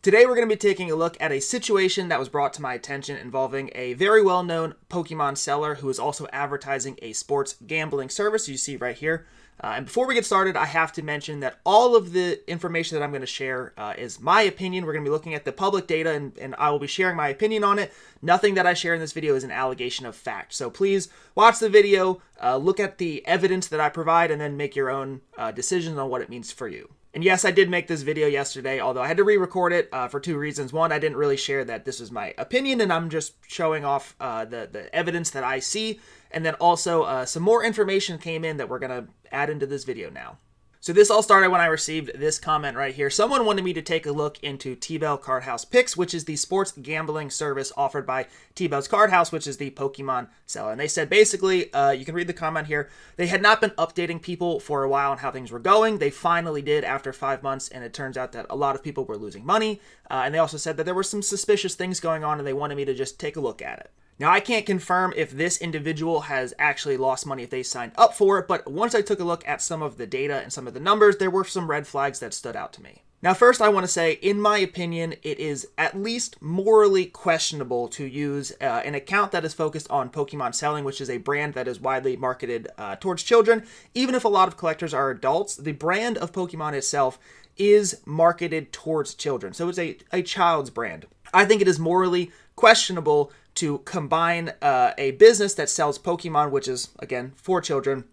Today we're going to be taking a look at a situation that was brought to my attention involving a very well-known Pokemon seller who is also advertising a sports gambling service you see right here. And before we get started, I have to mention that all of the information that I'm going to share is my opinion. We're going to be looking at the public data and I will be sharing my opinion on it. Nothing that I share in this video is an allegation of fact. So please watch the video, look at the evidence that I provide, and then make your own decisions on what it means for you. And yes, I did make this video yesterday, although I had to re-record it for two reasons. One, I didn't really share that this was my opinion, and I'm just showing off the evidence that I see. And then also some more information came in that we're going to add into this video now. So this all started when I received this comment right here. Someone wanted me to take a look into T-Bell Card House Picks, which is the sports gambling service offered by T-Bell's Card House, which is the Pokemon seller. And they said basically, you can read the comment here, they had not been updating people for a while on how things were going. They finally did after 5 months, and it turns out that a lot of people were losing money. And they also said that there were some suspicious things going on, and they wanted me to just take a look at it. Now, I can't confirm if this individual has actually lost money if they signed up for it, but once I took a look at some of the data and some of the numbers, there were some red flags that stood out to me. Now, first, I want to say, in my opinion, it is at least morally questionable to use an account that is focused on Pokemon selling, which is a brand that is widely marketed towards children. Even if a lot of collectors are adults, the brand of Pokemon itself is marketed towards children. So it's a child's brand. I think it is morally questionable to combine a business that sells Pokemon, which is, again, for children,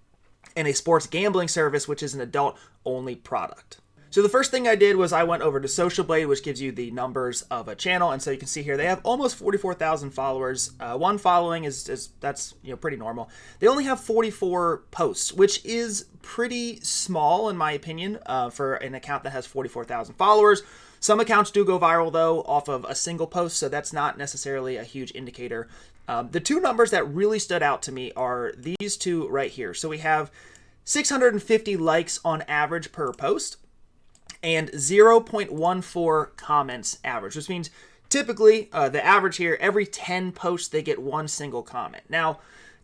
and a sports gambling service, which is an adult-only product. So the first thing I did was I went over to Social Blade, which gives you the numbers of a channel, and so you can see here they have almost 44,000 followers. One following is that's pretty normal. They only have 44 posts, which is pretty small in my opinion for an account that has 44,000 followers. Some accounts do go viral though off of a single post, so that's not necessarily a huge indicator. The two numbers that really stood out to me are these two right here. So we have 650 likes on average per post, and 0.14 comments average, which means typically the average here, every 10 posts, they get one single comment. Now,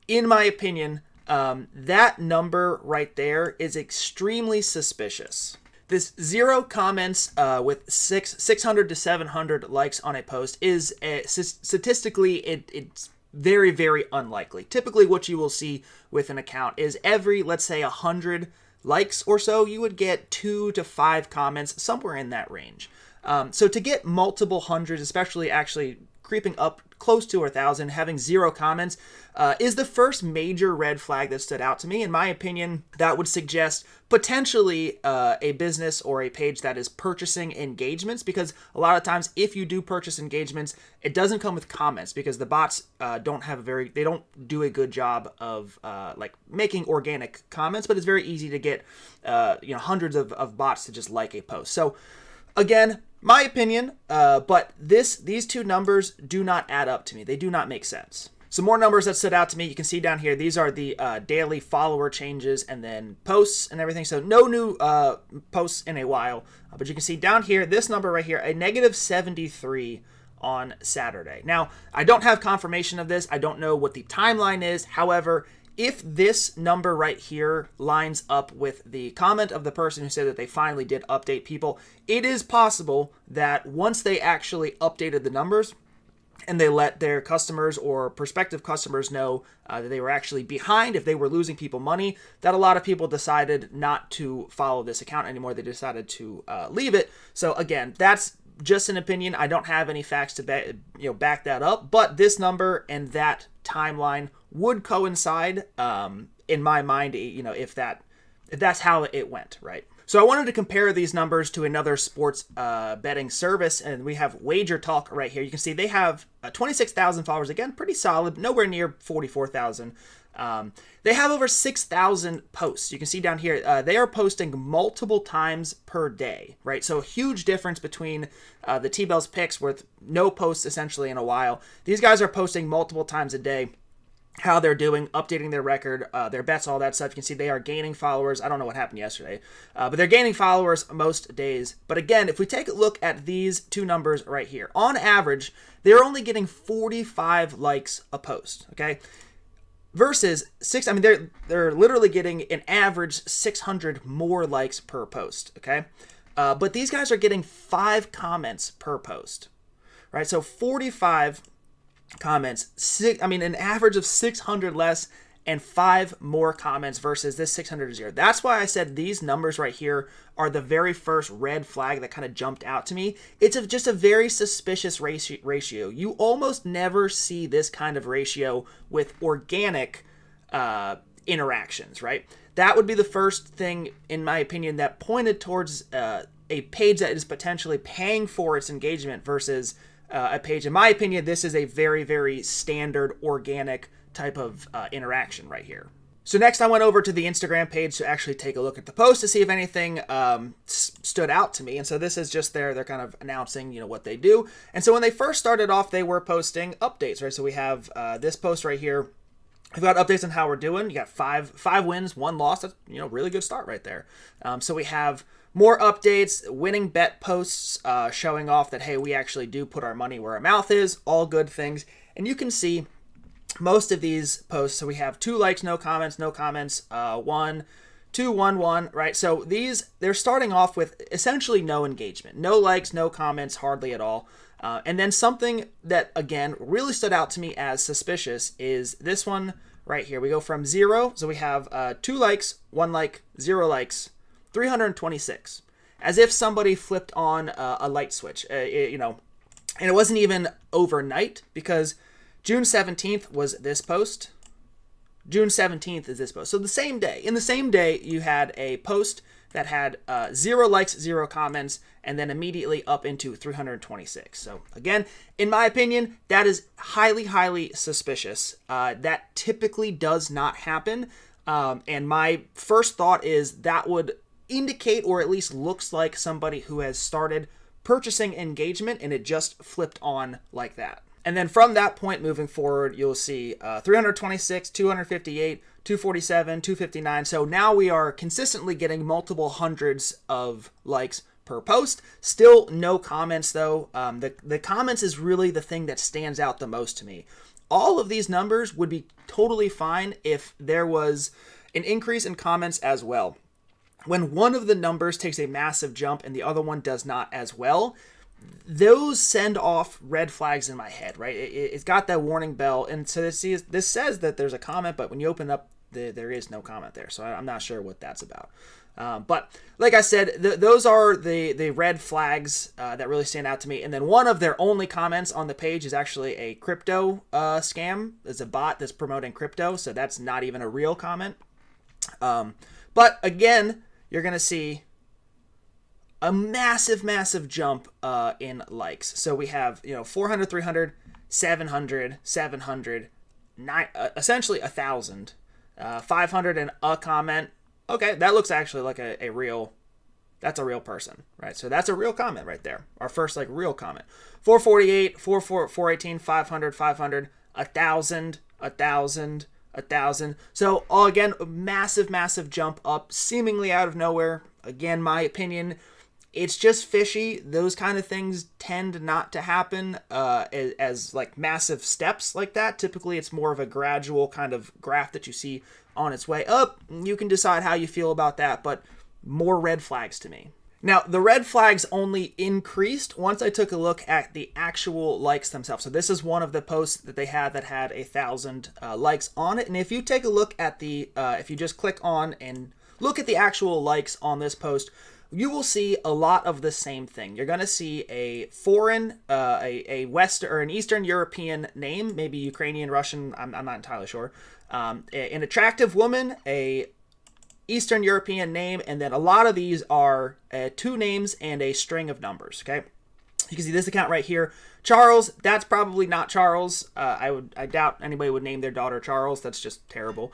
in my opinion, that number right there is extremely suspicious. This 0 comments with 600 to 700 likes on a post is statistically, it's very, very unlikely. Typically what you will see with an account is every, let's say 100 likes or so, you would get 2 to 5 comments, somewhere in that range. So to get multiple hundreds, especially actually creeping up close to 1,000, having 0 comments is the first major red flag that stood out to me. In my opinion, that would suggest potentially a business or a page that is purchasing engagements, because a lot of times if you do purchase engagements, it doesn't come with comments because the bots they don't do a good job of like making organic comments, but it's very easy to get hundreds of bots to just like a post. So again, my opinion, but these two numbers do not add up to me. They do not make sense. Some more numbers that stood out to me, you can see down here, these are the daily follower changes and then posts and everything. So no new posts in a while, but you can see down here, this number right here, a negative 73 on Saturday. Now, I don't have confirmation of this. I don't know what the timeline is. However, if this number right here lines up with the comment of the person who said that they finally did update people, it is possible that once they actually updated the numbers and they let their customers or prospective customers know that they were actually behind, if they were losing people money, that a lot of people decided not to follow this account anymore. They decided to leave it. So again, that's just an opinion. I don't have any facts to back that up, but this number and that timeline would coincide in my mind, if that's how it went, right? So I wanted to compare these numbers to another sports betting service, and we have Wager Talk right here. You can see they have 26,000 followers, again, pretty solid, nowhere near 44,000. They have over 6,000 posts. You can see down here, they are posting multiple times per day, right? So a huge difference between the T-Bell's picks with no posts essentially in a while. These guys are posting multiple times a day. How they're doing, updating their record, their bets, all that stuff. You can see they are gaining followers. I don't know what happened yesterday, but they're gaining followers most days. But again, if we take a look at these two numbers right here, on average, they're only getting 45 likes a post, okay? Versus they're literally getting an average 600 more likes per post, okay? But these guys are getting 5 comments per post, right? So 45 comments, an average of 600 less and 5 more comments versus this 600 to 0. That's why I said these numbers right here are the very first red flag that kind of jumped out to me. It's just a very suspicious ratio. You almost never see this kind of ratio with organic interactions, right? That would be the first thing, in my opinion, that pointed towards a page that is potentially paying for its engagement versus a page. In my opinion, this is a very, very standard organic type of interaction right here. So next I went over to the Instagram page to actually take a look at the post to see if anything stood out to me. And so this is just they're kind of announcing, what they do. And so when they first started off, they were posting updates, right? So we have this post right here. We've got updates on how we're doing. You got five wins, 1 loss. That's, really good start right there. So we have more updates, winning bet posts showing off that, hey, we actually do put our money where our mouth is, all good things. And you can see most of these posts, so we have 2 likes, no comments, 1, 2, 1, 1, right? So they're starting off with essentially no engagement, no likes, no comments, hardly at all. And then something that, again, really stood out to me as suspicious is this one right here. We go from 0, so we have 2 likes, 1 like, 0 likes, 326. As if somebody flipped on a light switch, and it wasn't even overnight, because June 17th was this post. June 17th is this post. So the same day, in the same day, you had a post that had 0 likes, 0 comments, and then immediately up into 326. So again, in my opinion, that is highly, highly suspicious. That typically does not happen. And my first thought is that would indicate, or at least looks like, somebody who has started purchasing engagement and it just flipped on like that. And then from that point moving forward, you'll see 326, 258, 247, 259. So now we are consistently getting multiple hundreds of likes per post. Still no comments, though. The comments is really the thing that stands out the most to me. All of these numbers would be totally fine if there was an increase in comments as well. When one of the numbers takes a massive jump and the other one does not as well, those send off red flags in my head, right? It's got that warning bell. And so this says that there's a comment, but when you open up, there is no comment there. So I'm not sure what that's about. But like I said, those are the red flags that really stand out to me. And then one of their only comments on the page is actually a crypto scam. It's a bot that's promoting crypto. So that's not even a real comment. But again, you're going to see a massive, massive jump in likes. So we have, 400, 300, 700, 700, essentially 1,000, 500 and a comment. Okay, that looks actually like that's a real person, right? So that's a real comment right there. Our first real comment. 448, 418, 500, 500, 1,000, 1,000, 1,000. So again, a massive, massive jump up, seemingly out of nowhere. Again, my opinion, it's just fishy. Those kind of things tend not to happen as massive steps like that. Typically, it's more of a gradual kind of graph that you see on its way up. You can decide how you feel about that, but more red flags to me. Now, the red flags only increased once I took a look at the actual likes themselves. So this is one of the posts that they had that had 1,000 likes on it. And if you take a look at if you just click on and look at the actual likes on this post, you will see a lot of the same thing. You're going to see a foreign, a West or an Eastern European name, maybe Ukrainian, Russian, I'm not entirely sure. An attractive woman, a Eastern European name, and then a lot of these are 2 names and a string of numbers, okay? You can see this account right here. Charles, that's probably not Charles. I doubt anybody would name their daughter Charles. That's just terrible.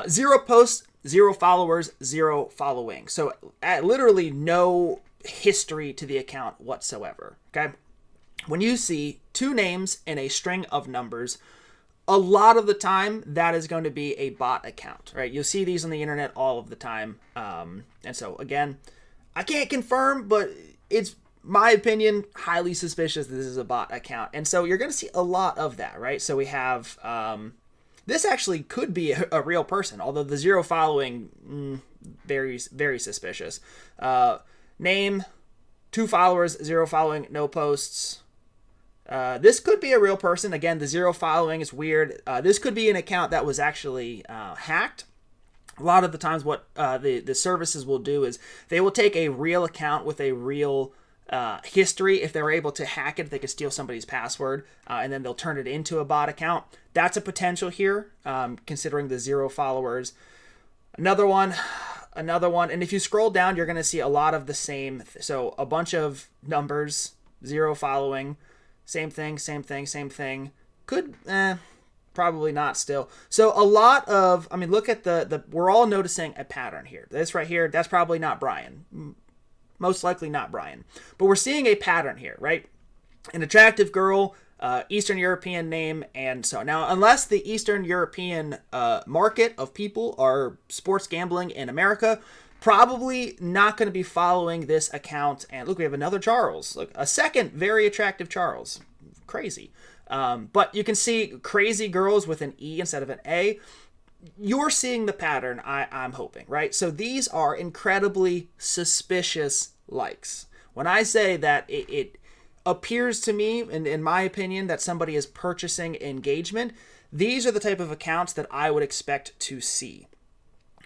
0 posts, 0 followers, 0 following. So literally no history to the account whatsoever, okay? When you see 2 names and a string of numbers, a lot of the time that is going to be a bot account, right? You'll see these on the internet all of the time. And so again, I can't confirm, but it's my opinion, highly suspicious that this is a bot account. And so you're going to see a lot of that, right? So we have, this actually could be a real person, although the 0 following, very, very suspicious. Name, 2 followers, 0 following, no posts. This could be a real person. Again, the 0 following is weird. This could be an account that was actually hacked. A lot of the times what the services will do is they will take a real account with a real history. If they're able to hack it, they can steal somebody's password, and then they'll turn it into a bot account. That's a potential here, considering the 0 followers. Another one. And if you scroll down, you're going to see a lot of the same. So a bunch of numbers, 0 following, same thing. Could, probably not still. So a lot of, look at we're all noticing a pattern here. This right here, that's probably not Brian. Most likely not Brian. But we're seeing a pattern here, right? An attractive girl, Eastern European name, and so now, unless the Eastern European market of people are sports gambling in America, probably not going to be following this account. And look, we have another Charles. Look, a second very attractive Charles. Crazy. But you can see crazy girls with an E instead of an A. You're seeing the pattern, I'm hoping, right? So these are incredibly suspicious likes. When I say that it appears to me, in my opinion, that somebody is purchasing engagement, these are the type of accounts that I would expect to see,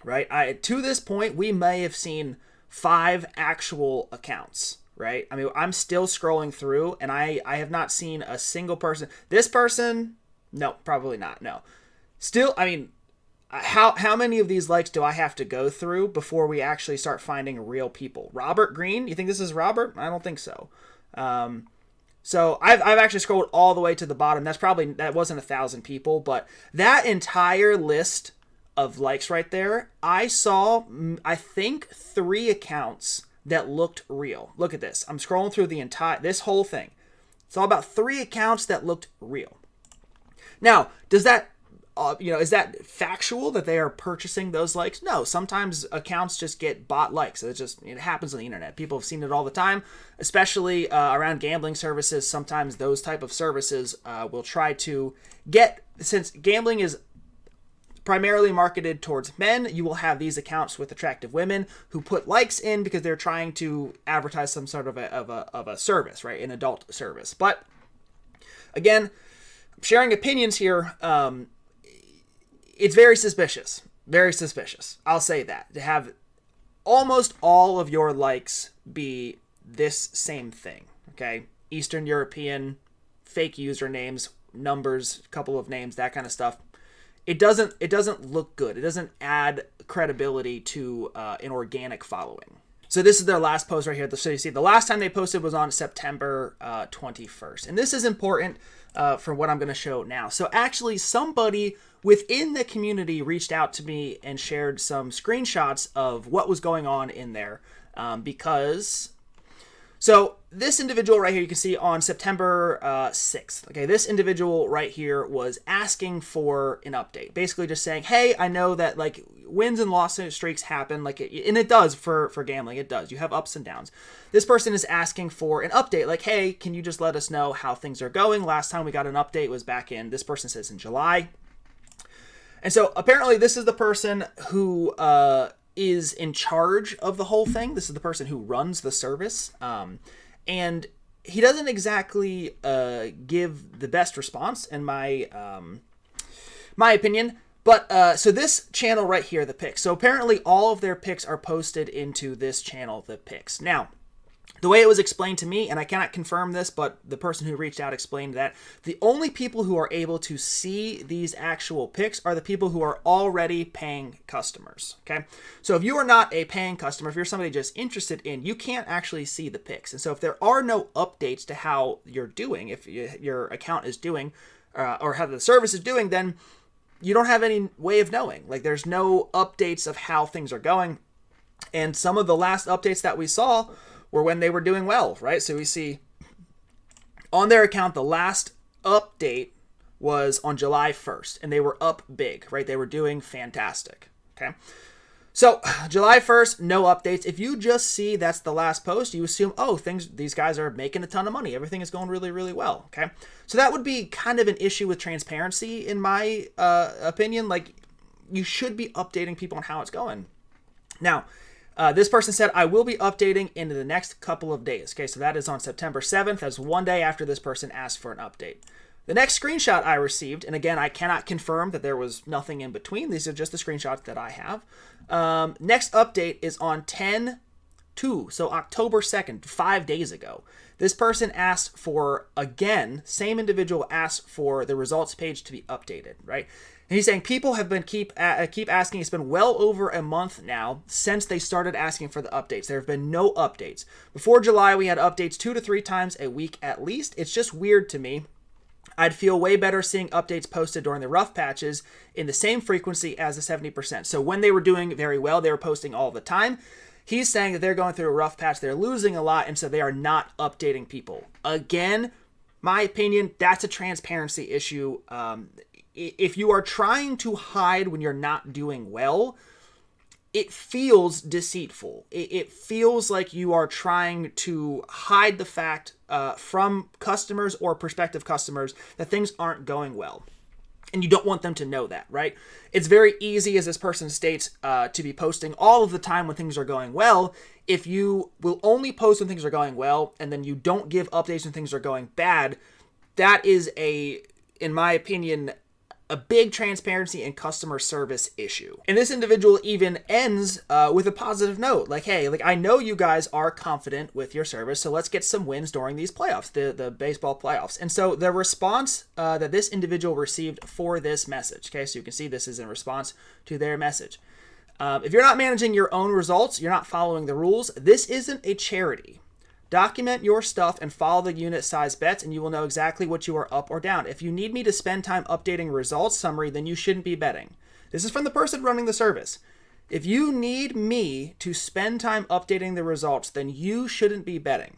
right? To this point, we may have seen 5 actual accounts, right? I'm still scrolling through, and I have not seen a single person. This person, no, probably not, no. Still, how many of these likes do I have to go through before we actually start finding real people? Robert Green? You think this is Robert? I don't think so. So I've actually scrolled all the way to the bottom. That wasn't 1,000 people, but that entire list of likes right there, I saw, I think, 3 accounts that looked real. Look at this. I'm scrolling through this whole thing. It's all about 3 accounts that looked real. Now, does that, is that factual that they are purchasing those likes? No, sometimes accounts just get bot likes. It happens on the internet. People have seen it all the time, especially around gambling services. Sometimes those type of services will try to since gambling is primarily marketed towards men, you will have these accounts with attractive women who put likes in because they're trying to advertise some sort of a service, right? An adult service. But again, I'm sharing opinions here. It's very suspicious. Very suspicious. I'll say that. To have almost all of your likes be this same thing, okay? Eastern European, fake usernames, numbers, a couple of names, that kind of stuff. It doesn't look good. It doesn't add credibility to an organic following. So this is their last post right here. So you see the last time they posted was on September 21st. And this is important for what I'm going to show now. So actually somebody within the community reached out to me and shared some screenshots of what was going on in there because... So this individual right here, you can see on September 6th, okay, this individual right here was asking for an update, basically just saying, hey, I know that like wins and loss streaks happen, and it does for gambling, it does. You have ups and downs. This person is asking for an update, like, hey, can you just let us know how things are going? Last time we got an update was back in, this person says in July. And so apparently this is the person who is in charge of the whole thing. This is the person who runs the service. And he doesn't exactly give the best response in my opinion. But so this channel right here, the picks. So apparently all of their picks are posted into this channel, the picks. Now, the way it was explained to me, and I cannot confirm this, but the person who reached out explained that the only people who are able to see these actual picks are the people who are already paying customers, okay? So if you are not a paying customer, if you're somebody just interested in, you can't actually see the picks. And so if there are no updates to how you're doing, if your account is doing, or how the service is doing, then you don't have any way of knowing. Like, there's no updates of how things are going. And some of the last updates that we saw were when they were doing well, right? So we see on their account, the last update was on July 1st, and they were up big, right? They were doing fantastic, okay? So July 1st, no updates. If you just see that's the last post, you assume, oh, these guys are making a ton of money. Everything is going really, really well, okay? So that would be kind of an issue with transparency, in my opinion. Like, you should be updating people on how it's going. Now, This person said, I will be updating in the next couple of days. Okay, so that is on September 7th. That's one day after this person asked for an update. The next screenshot I received, and again, I cannot confirm that there was nothing in between. These are just the screenshots that I have. Next update is on 10/2, so October 2nd, 5 days ago. This person asked for, again, same individual asked for the results page to be updated, right? And he's saying people have been keep asking. It's been well over a month now since they started asking for the updates. There have been no updates. Before July, we had updates 2 to 3 times a week at least. It's just weird to me. I'd feel way better seeing updates posted during the rough patches in the same frequency as the 70%. So when they were doing very well, they were posting all the time. He's saying that they're going through a rough patch. They're losing a lot, and so they are not updating people. Again, my opinion, that's a transparency issue. If you are trying to hide when you're not doing well, it feels deceitful. It feels like you are trying to hide the fact from customers or prospective customers that things aren't going well. And you don't want them to know that, right? It's very easy, as this person states, to be posting all of the time when things are going well. If you will only post when things are going well and then you don't give updates when things are going bad, that is in my opinion, a big transparency and customer service issue. And this individual even ends with a positive note. Like, hey, I know you guys are confident with your service, so let's get some wins during these playoffs, the baseball playoffs. And so the response that this individual received for this message, okay, so you can see this is in response to their message. If you're not managing your own results, you're not following the rules. This isn't a charity. Document your stuff and follow the unit size bets, and you will know exactly what you are up or down. If you need me to spend time updating results summary, then you shouldn't be betting. This is from the person running the service. If you need me to spend time updating the results, then you shouldn't be betting.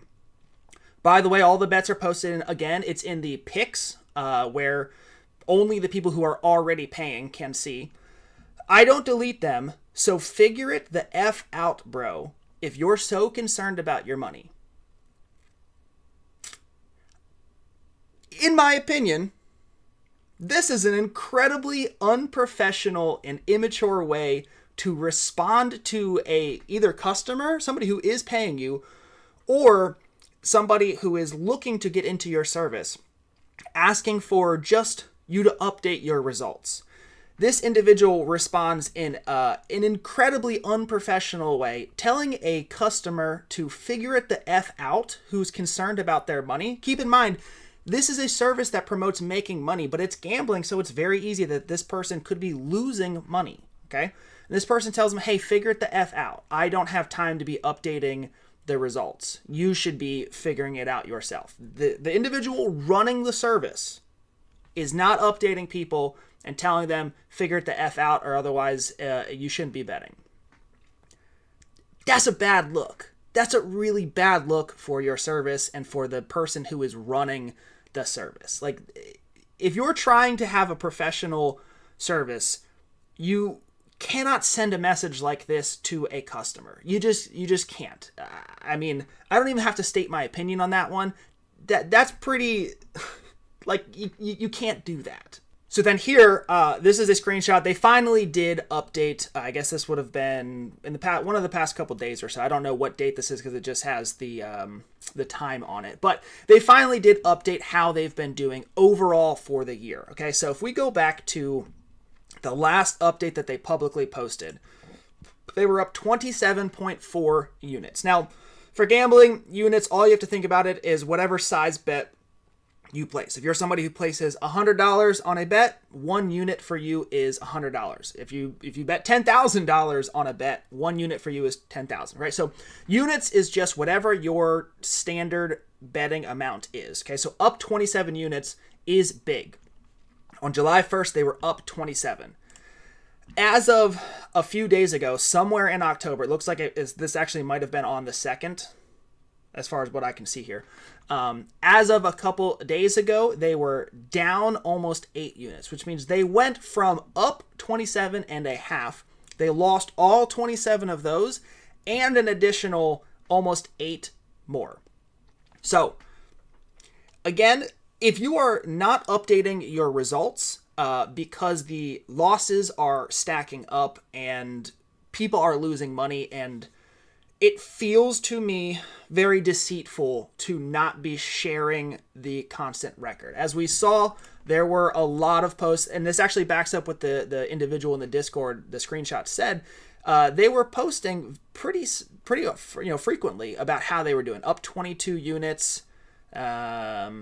By the way, all the bets are posted in, again, it's in the picks, where only the people who are already paying can see. I don't delete them, so figure it the F out, bro, if you're so concerned about your money. In my opinion, this is an incredibly unprofessional and immature way to respond to a either customer, somebody who is paying you, or somebody who is looking to get into your service, asking for just you to update your results. This individual responds in an incredibly unprofessional way, telling a customer to figure it the F out who's concerned about their money. Keep in mind, this is a service that promotes making money, but it's gambling, so it's very easy that this person could be losing money, okay? And this person tells them, hey, figure it the F out. I don't have time to be updating the results. You should be figuring it out yourself. The individual running the service is not updating people and telling them, figure it the F out, or otherwise you shouldn't be betting. That's a bad look. That's a really bad look for your service and for the person who is running the service. If you're trying to have a professional service, you cannot send a message like this to a customer. You just can't. I mean, I don't even have to state my opinion on that one. That's pretty, you can't do that. So then here, this is a screenshot. They finally did update. I guess this would have been in the past, one of the past couple days or so. I don't know what date this is because it just has the time on it. But they finally did update how they've been doing overall for the year. Okay, so if we go back to the last update that they publicly posted, they were up 27.4 units. Now, for gambling units, all you have to think about it is whatever size bet you place. If you're somebody who places $100 on a bet, 1 unit for you is $100. If you bet $10,000 on a bet, 1 unit for you is $10,000, right? So units is just whatever your standard betting amount is, okay? So up 27 units is big. On July 1st, they were up 27. As of a few days ago, somewhere in October, it looks like this actually might have been on the 2nd, as far as what I can see here. As of a couple days ago, they were down almost 8 units, which means they went from up 27 and a half. They lost all 27 of those and an additional almost 8 more. So again, if you are not updating your results because the losses are stacking up and people are losing money and it feels to me very deceitful to not be sharing the constant record. As we saw, there were a lot of posts, and this actually backs up what the individual in the Discord, the screenshot said. They were posting pretty frequently about how they were doing. Up 22 units, up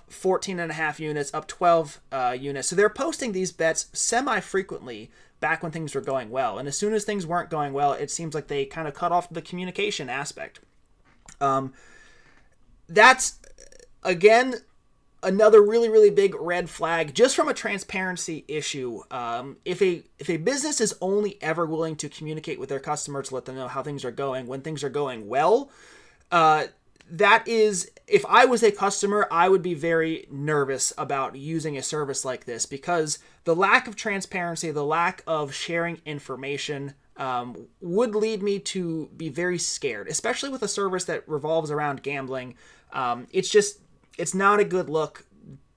14.5 units, up 12 units. So they're posting these bets semi-frequently back when things were going well. And as soon as things weren't going well, it seems like they kind of cut off the communication aspect. That's, again, another really, really big red flag just from a transparency issue. If a business is only ever willing to communicate with their customers to let them know how things are going when things are going well, that is, if I was a customer, I would be very nervous about using a service like this, because the lack of transparency, the lack of sharing information would lead me to be very scared, especially with a service that revolves around gambling. It's not a good look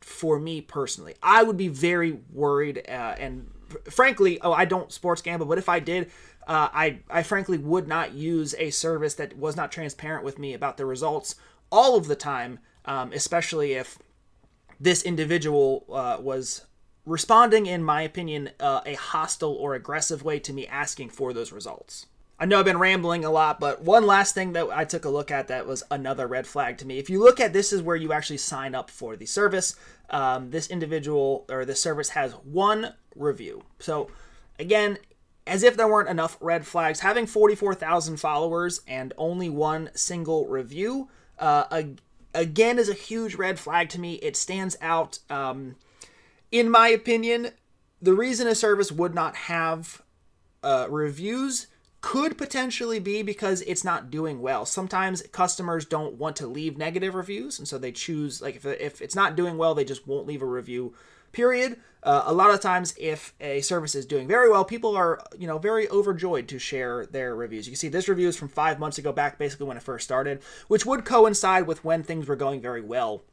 for me personally. I would be very worried, and frankly, I don't sports gamble, but if I did, I frankly would not use a service that was not transparent with me about the results all of the time, especially if this individual was responding, in my opinion, a hostile or aggressive way to me asking for those results. I know I've been rambling a lot, but one last thing that I took a look at that was another red flag to me. If you look at this, is where you actually sign up for the service. This individual or this service has 1 review. So again, as if there weren't enough red flags, having 44,000 followers and only 1 single review, again, is a huge red flag to me. It stands out. In my opinion, the reason a service would not have reviews could potentially be because it's not doing well. Sometimes customers don't want to leave negative reviews, and so they choose, like, if it's not doing well, they just won't leave a review, period. A lot of times, if a service is doing very well, people are, very overjoyed to share their reviews. You can see this review is from 5 months ago, back basically when it first started, which would coincide with when things were going very well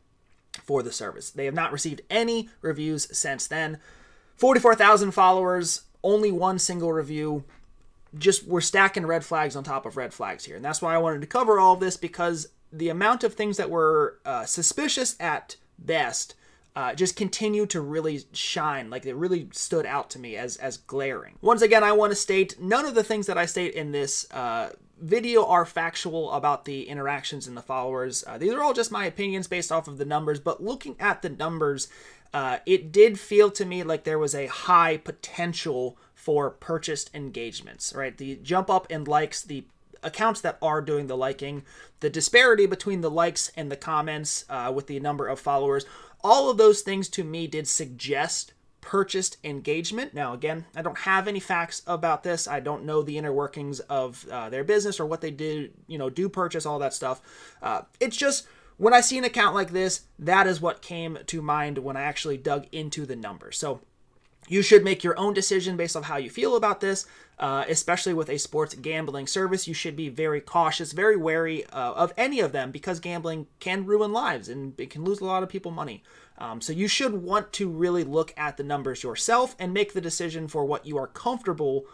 for the service. They have not received any reviews since then. 44,000 followers, only 1 single review. Just, we're stacking red flags on top of red flags here. And that's why I wanted to cover all of this, because the amount of things that were suspicious at best just continue to really shine. Like, it really stood out to me as glaring. Once again, I want to state, none of the things that I state in this video are factual about the interactions and the followers. These are all just my opinions based off of the numbers, but looking at the numbers, it did feel to me like there was a high potential for purchased engagements, right? The jump up in likes, the accounts that are doing the liking, the disparity between the likes and the comments with the number of followers, all of those things to me did suggest purchased engagement. Now, again, I don't have any facts about this. I don't know the inner workings of their business or what they did, do purchase, all that stuff. It's just, when I see an account like this, that is what came to mind when I actually dug into the numbers. So you should make your own decision based on how you feel about this, especially with a sports gambling service. You should be very cautious, very wary of any of them, because gambling can ruin lives and it can lose a lot of people money. So you should want to really look at the numbers yourself and make the decision for what you are comfortable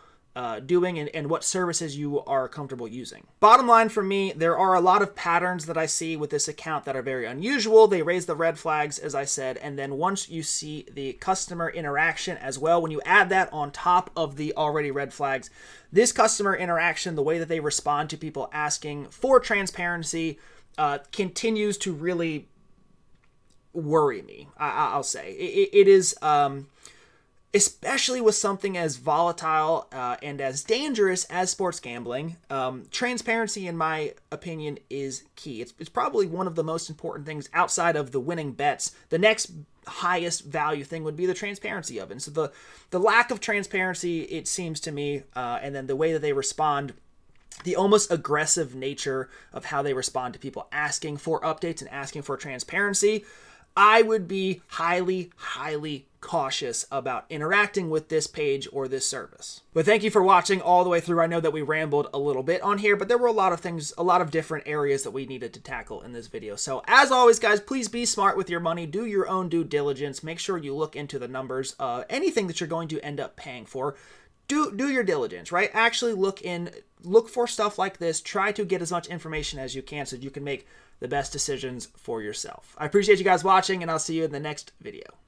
doing and what services you are comfortable using. Bottom line for me, there are a lot of patterns that I see with this account that are very unusual. They raise the red flags, as I said, and then once you see the customer interaction as well, when you add that on top of the already red flags, this customer interaction, the way that they respond to people asking for transparency, continues to really worry me, I'll say. It is... especially with something as volatile and as dangerous as sports gambling, transparency, in my opinion, is key. It's probably one of the most important things outside of the winning bets. The next highest value thing would be the transparency of it. And so the lack of transparency, it seems to me, and then the way that they respond, the almost aggressive nature of how they respond to people asking for updates and asking for transparency, I would be highly, highly cautious about interacting with this page or this service. But thank you for watching all the way through. I know that we rambled a little bit on here, but there were a lot of things, a lot of different areas that we needed to tackle in this video. So as always, guys, please be smart with your money. Do your own due diligence. Make sure you look into the numbers. Anything that you're going to end up paying for, do your diligence, right? Actually look for stuff like this. Try to get as much information as you can so you can make the best decisions for yourself. I appreciate you guys watching, and I'll see you in the next video.